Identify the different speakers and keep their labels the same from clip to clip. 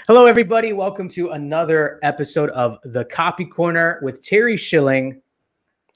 Speaker 1: Hello, everybody. Welcome to another episode of The Copy Corner with Terry Schilling.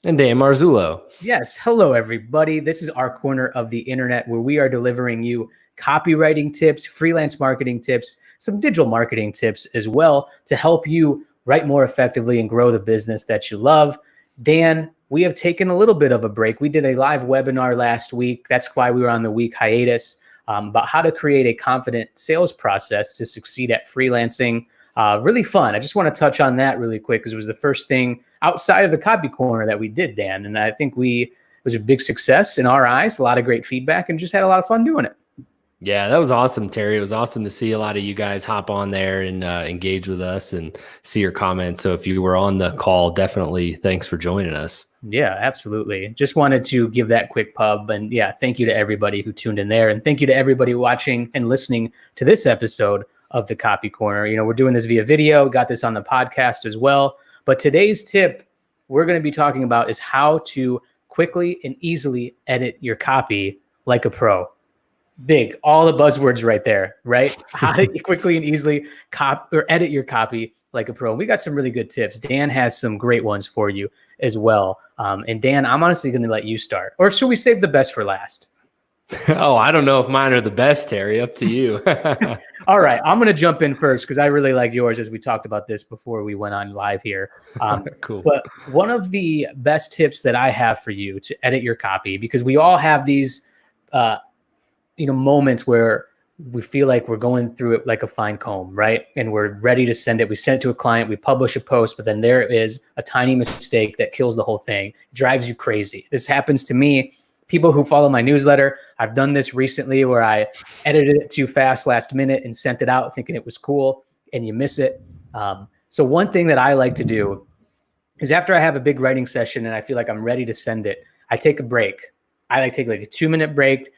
Speaker 2: And Dan Marzullo.
Speaker 1: Yes. Hello, everybody. This is our corner of the internet where we are delivering you copywriting tips, freelance marketing tips, some digital marketing tips as well to help you write more effectively and grow the business that you love. Dan, we have taken a little bit of a break. We did a live webinar last week. That's why we were on the week hiatus. About how to create a confident sales process to succeed at freelancing. Really fun. I just want to touch on that really quick because it was the first thing outside of the Copy Corner that we did, Dan. And I think it was a big success in our eyes, a lot of great feedback, and just had a lot of fun doing it.
Speaker 2: Yeah, that was awesome, Terry. It was awesome to see a lot of you guys hop on there and engage with us and see your comments. So if you were on the call, definitely thanks for joining us.
Speaker 1: Yeah, absolutely. Just wanted to give that quick pub. And yeah, thank you to everybody who tuned in there. And thank you to everybody watching and listening to this episode of the Copy Corner. You know, we're doing this via video, got this on the podcast as well. But today's tip we're going to be talking about is how to quickly and easily edit your copy like a pro. Big, all the buzzwords right there, right? How to quickly and easily edit your copy like a pro. We got some really good tips. Dan has some great ones for you as well. And Dan, I'm honestly going to let you start. Or should we save the best for last?
Speaker 2: Oh, I don't know if mine are the best, Terry. Up to you.
Speaker 1: All right. I'm going to jump in first because I really like yours as we talked about this before we went on live here.
Speaker 2: Cool.
Speaker 1: But one of the best tips that I have for you to edit your copy, because we all have these moments where we feel like we're going through it like a fine comb, right? And we're ready to send it. We send it to a client, we publish a post, but then there is a tiny mistake that kills the whole thing, drives you crazy. This happens to me. People who follow my newsletter, I've done this recently where I edited it too fast last minute and sent it out thinking it was cool, and you miss it. So one thing that I like to do is after I have a big writing session and I feel like I'm ready to send it, I take a break. I like to take like a 2-minute break,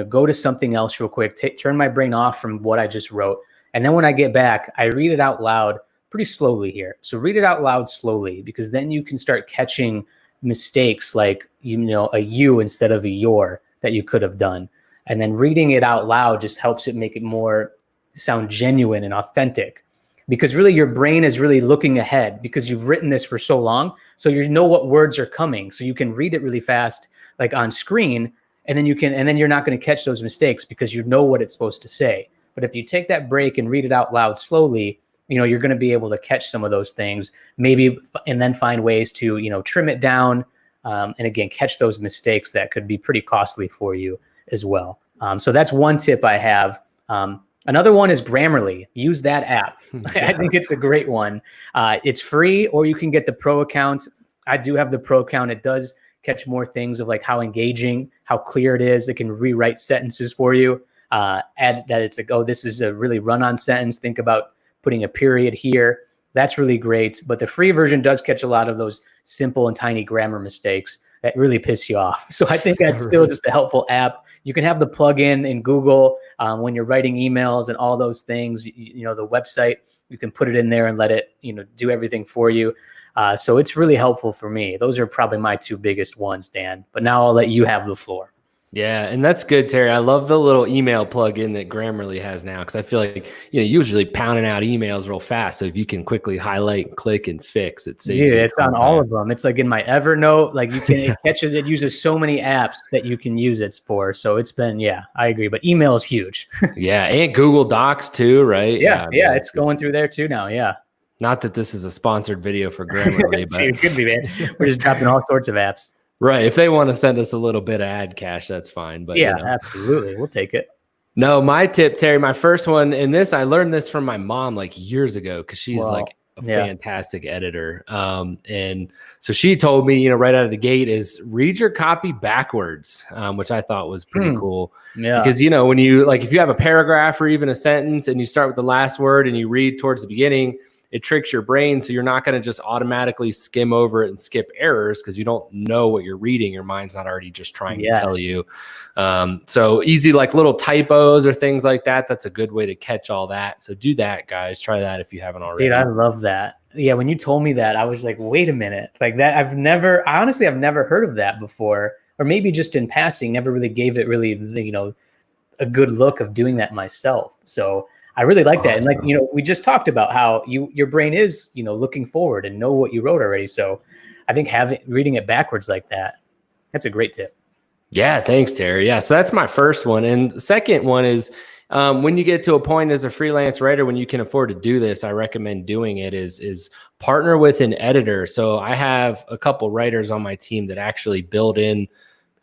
Speaker 1: go to something else real quick, turn my brain off from what I just wrote. And then when I get back, I read it out loud pretty slowly here. So read it out loud slowly, because then you can start catching mistakes like, a you instead of a your that you could have done. And then reading it out loud just helps it make it more sound genuine and authentic, because really your brain is really looking ahead because you've written this for so long. So you know what words are coming. So you can read it really fast, like on screen. And then you're not going to catch those mistakes because you know what it's supposed to say. But if you take that break and read it out loud slowly, you're going to be able to catch some of those things, maybe, and then find ways to, trim it down. And again, catch those mistakes that could be pretty costly for you as well. So that's one tip I have. Another one is Grammarly. Use that app. I think it's a great one. It's free, or you can get the pro account. I do have the pro account. It does catch more things of like how engaging, how clear it is. It can rewrite sentences for you. Add that it's like, oh, this is a really run-on sentence. Think about putting a period here. That's really great. But the free version does catch a lot of those simple and tiny grammar mistakes that really piss you off. So I think that's still just a helpful app. You can have the plugin in Google when you're writing emails and all those things. The website, you can put it in there and let it, do everything for you. So it's really helpful for me. Those are probably my two biggest ones, Dan. But now I'll let you have the floor.
Speaker 2: Yeah, and that's good, Terry. I love the little email plugin that Grammarly has now, because I feel like usually pounding out emails real fast. So if you can quickly highlight, click, and fix, it saves.
Speaker 1: Dude, it's on all of them. It's like in my Evernote. Like it catches. It uses so many apps that you can use it for. So it's been, I agree. But email is huge.
Speaker 2: Yeah, and Google Docs too, right?
Speaker 1: Yeah, it's going through there too now. Yeah.
Speaker 2: Not that this is a sponsored video for Grammarly, but
Speaker 1: it could be, man. We're just dropping all sorts of apps.
Speaker 2: Right. If they want to send us a little bit of ad cash, that's fine. But
Speaker 1: yeah, absolutely. We'll take it.
Speaker 2: No, my tip, Terry, my first one, and I learned this from my mom like years ago, because she's like a fantastic editor. And so she told me, right out of the gate, is read your copy backwards, which I thought was pretty cool. Yeah. Because, when you if you have a paragraph or even a sentence and you start with the last word and you read towards the beginning, it tricks your brain. So you're not going to just automatically skim over it and skip errors because you don't know what you're reading. Your mind's not already just trying to tell you. So easy, like little typos or things like that. That's a good way to catch all that. So do that, guys. Try that if you haven't already.
Speaker 1: Dude, I love that. Yeah. When you told me that, I was like, wait a minute. Like that. I've never heard of that before, or maybe just in passing, never really gave it really, a good look of doing that myself. So I really like that. And
Speaker 2: Awesome.
Speaker 1: like, you know, we just talked about how your brain is, you know, looking forward and know what you wrote already. So I think reading it backwards like that, that's a great tip.
Speaker 2: Yeah, thanks, Terry. Yeah, so that's my first one. And the second one is when you get to a point as a freelance writer, when you can afford to do this, I recommend doing it is partner with an editor. So I have a couple writers on my team that actually build in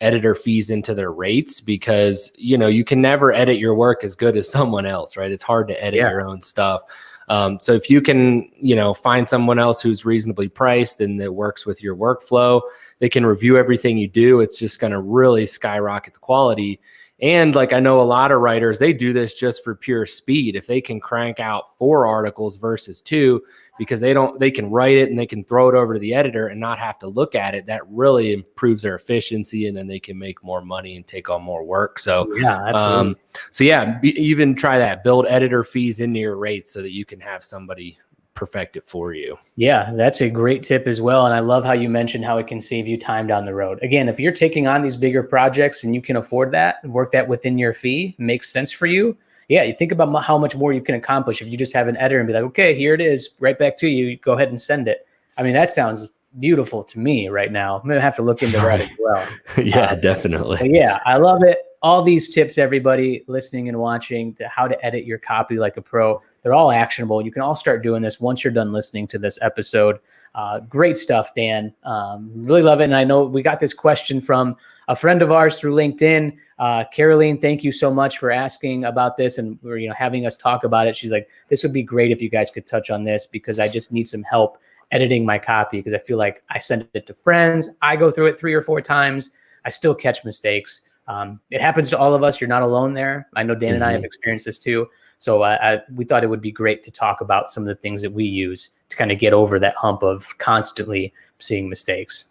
Speaker 2: editor fees into their rates, because, you know, you can never edit your work as good as someone else, right? It's hard to edit your own stuff. So if you can, you know, find someone else who's reasonably priced and that works with your workflow, they can review everything you do. It's just going to really skyrocket the quality. And like, I know a lot of writers, they do this just for pure speed. If they can crank out 4 articles versus 2, because they can write it and they can throw it over to the editor and not have to look at it, that really improves their efficiency, and then they can make more money and take on more work. So
Speaker 1: yeah, absolutely.
Speaker 2: Even try that, build editor fees into your rates so that you can have somebody perfect it for you.
Speaker 1: Yeah, that's a great tip as well. And I love how you mentioned how it can save you time down the road. Again, if you're taking on these bigger projects and you can afford that, work that within your fee, makes sense for you. Yeah, you think about how much more you can accomplish if you just have an editor and be like, okay, here it is, right back to you. Go ahead and send it. I mean, that sounds beautiful to me right now. I'm going to have to look into that as well.
Speaker 2: Yeah, definitely.
Speaker 1: But yeah, I love it. All these tips, everybody listening and watching, to how to edit your copy like a pro, they're all actionable. You can all start doing this once you're done listening to this episode. Great stuff, Dan. Really love it. And I know we got this question from a friend of ours through LinkedIn. Caroline, thank you so much for asking about this and having us talk about it. She's like, this would be great if you guys could touch on this, because I just need some help editing my copy, because I feel like I send it to friends. I go through it 3 or 4 times. I still catch mistakes. It happens to all of us. You're not alone there. I know Dan and I have experienced this too. So we thought it would be great to talk about some of the things that we use to kind of get over that hump of constantly seeing mistakes.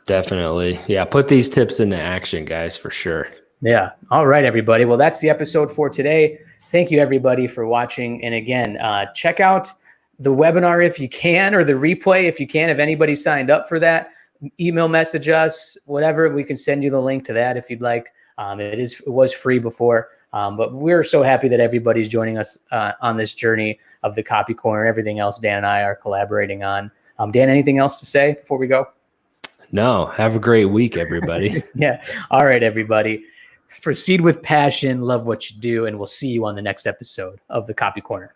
Speaker 2: Definitely. Yeah. Put these tips into action, guys, for sure.
Speaker 1: Yeah. All right, everybody. Well, that's the episode for today. Thank you, everybody, for watching. And again, check out the webinar if you can, or the replay if you can. If anybody signed up for that, email message us, whatever. We can send you the link to that if you'd like. It was free before. But we're so happy that everybody's joining us on this journey of the Copy Corner, everything else Dan and I are collaborating on. Dan, anything else to say before we go?
Speaker 2: No, have a great week, everybody.
Speaker 1: Yeah. All right, everybody. Proceed with passion, love what you do, and we'll see you on the next episode of the Copy Corner.